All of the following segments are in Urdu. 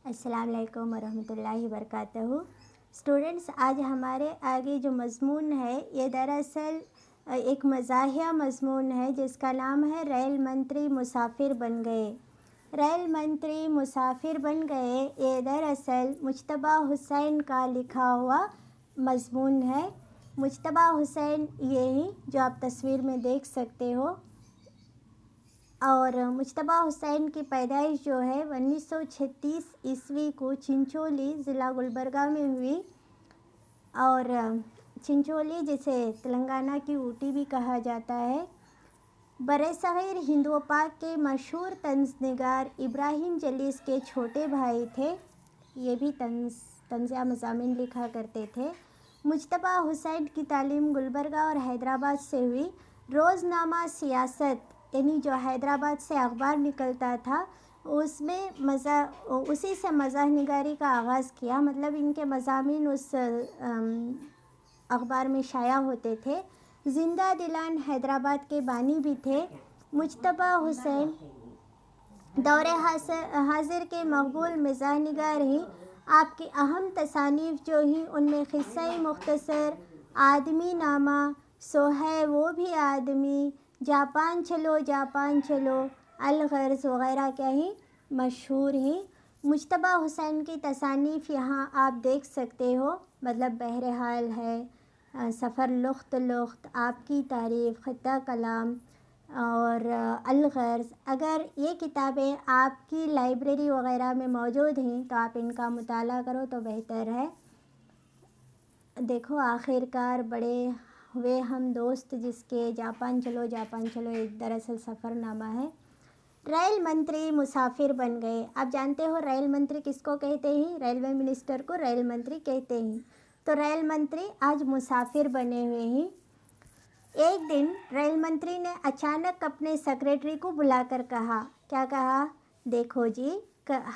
السلام علیکم ورحمۃ اللہ وبرکاتہ۔ اسٹوڈنٹس، آج ہمارے آگے جو مضمون ہے یہ دراصل ایک مزاحیہ مضمون ہے جس کا نام ہے ریل منتری مسافر بن گئے۔ ریل منتری مسافر بن گئے یہ دراصل مجتبیٰ حسین کا لکھا ہوا مضمون ہے۔ مجتبیٰ حسین یہی جو آپ تصویر میں دیکھ سکتے ہو، اور مجتبیٰ حسین کی پیدائش جو ہے 1936 کو چنچولی ضلع گلبرگہ میں ہوئی، اور چنچولی جسے تلنگانہ کی اوٹی بھی کہا جاتا ہے۔ برصغیر ہند و پاک کے مشہور طنز نگار ابراہیم جلیس کے چھوٹے بھائی تھے، یہ بھی طنزیہ مضامین لکھا کرتے تھے۔ مجتبیٰ حسین کی تعلیم گلبرگہ اور حیدرآباد سے ہوئی۔ روزنامہ سیاست یعنی جو حیدرآباد سے اخبار نکلتا تھا اس میں اسی سے مزاح نگاری کا آغاز کیا، مطلب ان کے مضامین اس اخبار میں شائع ہوتے تھے۔ زندہ دلان حیدرآباد کے بانی بھی تھے۔ مجتبیٰ حسین دور حاضر کے مقبول مزاح نگار ہیں۔ آپ کی اہم تصانیف جو ہیں ان میں قصہ مختصر، آدمی نامہ، سو ہے وہ بھی آدمی، جاپان چلو جاپان چلو، الغرض وغیرہ کیا ہیں مشہور ہیں۔ مجتبیٰ حسین کی تصانیف یہاں آپ دیکھ سکتے ہو، مطلب بہرحال ہے، سفر لخت لخت، آپ کی تعریف، خطہ کلام اور الغرض۔ اگر یہ کتابیں آپ کی لائبریری وغیرہ میں موجود ہیں تو آپ ان کا مطالعہ کرو تو بہتر ہے۔ دیکھو آخر کار بڑے ہوئے ہم دوست جس کے جاپان چلو ایک دراصل سفر نامہ ہے۔ ریل منتری مسافر بن گئے۔ آپ جانتے ہو ریل منتری کس کو کہتے ہیں؟ ریلوے منسٹر کو ریل منتری کہتے ہیں۔ تو ریل منتری آج مسافر بنے ہوئے ہیں۔ ایک دن ریل منتری نے اچانک اپنے سیکریٹری کو بلا کر کہا، کیا کہا؟ دیکھو جی،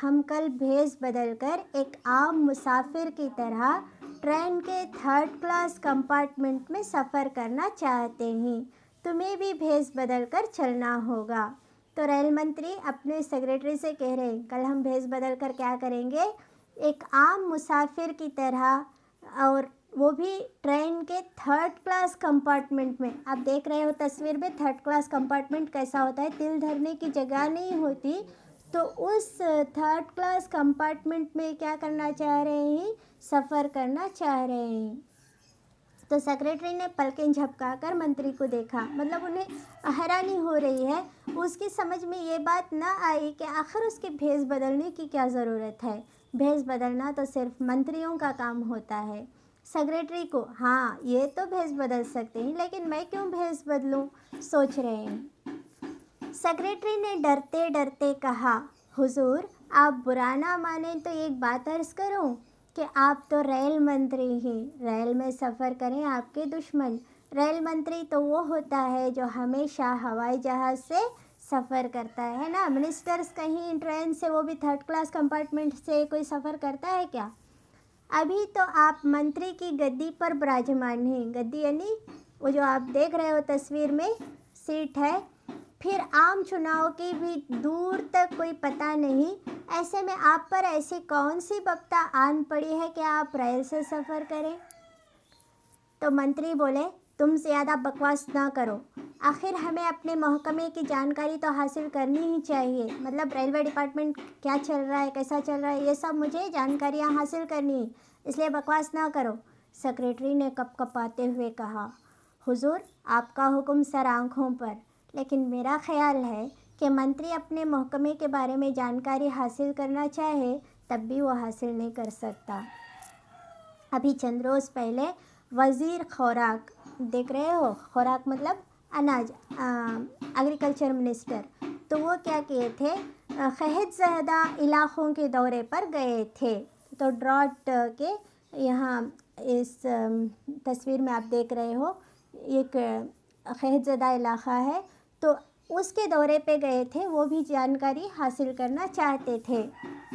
ہم کل بھیس بدل کر ایک عام مسافر کی طرح ٹرین کے 3rd کلاس کمپارٹمنٹ میں سفر کرنا چاہتے ہیں، تمہیں بھی بھیس بدل کر چلنا ہوگا۔ تو ریل منتری اپنے سیکریٹری سے کہہ رہے ہیں کل ہم بھیس بدل کر کیا کریں گے؟ ایک عام مسافر کی طرح، اور وہ بھی ٹرین کے 3rd کلاس کمپارٹمنٹ میں۔ آپ دیکھ رہے ہو تصویر میں 3rd کلاس کمپارٹمنٹ کیسا ہوتا ہے، تل دھرنے کی جگہ نہیں ہوتی، تو اس 3rd کلاس کمپارٹمنٹ میں کیا کرنا چاہ رہے ہیں؟ سفر کرنا چاہ رہے ہیں۔ تو سیکریٹری نے پلکیں جھپکا کر منتری کو دیکھا، مطلب انہیں حیرانی ہو رہی ہے، اس کی سمجھ میں یہ بات نہ آئی کہ آخر اس کے بھیس بدلنے کی کیا ضرورت ہے۔ بھیس بدلنا تو صرف منتریوں کا کام ہوتا ہے۔ سیکریٹری کو ہاں یہ تو بھیس بدل سکتے ہیں لیکن میں کیوں بھیس بدلوں، سوچ رہے ہیں۔ سیکریٹری نے ڈرتے ڈرتے کہا، حضور آپ برا نہ مانیں تو ایک بات عرض کروں کہ آپ تو ریل منتری ہیں، ریل میں سفر کریں آپ کے دشمن۔ ریل منتری تو وہ ہوتا ہے جو ہمیشہ ہوائی جہاز سے سفر کرتا ہے نا، منسٹرز کہیں ٹرین سے، وہ بھی 3rd کلاس کمپارٹمنٹ سے کوئی سفر کرتا ہے کیا؟ ابھی تو آپ منتری کی گدی پر براجمان ہیں، گدی یعنی وہ جو آپ دیکھ رہے ہو تصویر میں سیٹ ہے، پھر عام چناؤ کی بھی دور تک کوئی پتہ نہیں، ایسے میں آپ پر ایسی کون سی بپتا آن پڑی ہے کہ آپ ریل سے سفر کریں؟ تو منتری بولے، تم زیادہ بکواس نہ کرو، آخر ہمیں اپنے محکمے کی جانکاری تو حاصل کرنی ہی چاہیے، مطلب ریلوے ڈپارٹمنٹ کیا چل رہا ہے، کیسا چل رہا ہے، یہ سب مجھے جانکاریاں حاصل کرنی ہے، اس لیے بکواس نہ کرو۔ سیکریٹری نے کپ کپاتے ہوئے کہا، حضور آپ کا حکم سر آنکھوں پر، لیکن میرا خیال ہے کہ منتری اپنے محکمے کے بارے میں جانکاری حاصل کرنا چاہے تب بھی وہ حاصل نہیں کر سکتا۔ ابھی چند روز پہلے وزیر خوراک، دیکھ رہے ہو خوراک مطلب اناج، ایگریکلچر منسٹر، تو وہ کیا کیے تھے، قحط زدہ علاقوں کے دورے پر گئے تھے۔ تو ڈراٹ کے یہاں اس تصویر میں آپ دیکھ رہے ہو ایک قحط زدہ علاقہ ہے، تو اس کے دورے پہ گئے تھے، وہ بھی جانکاری حاصل کرنا چاہتے تھے۔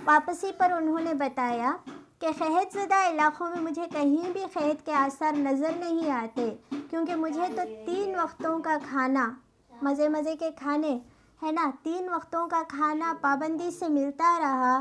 واپسی پر انہوں نے بتایا کہ قحط زدہ علاقوں میں مجھے کہیں بھی قحط کے آثار نظر نہیں آتے، کیونکہ مجھے تو 3 وقتوں کا کھانا، مزے مزے کے کھانے ہے نا، 3 وقتوں کا کھانا پابندی سے ملتا رہا،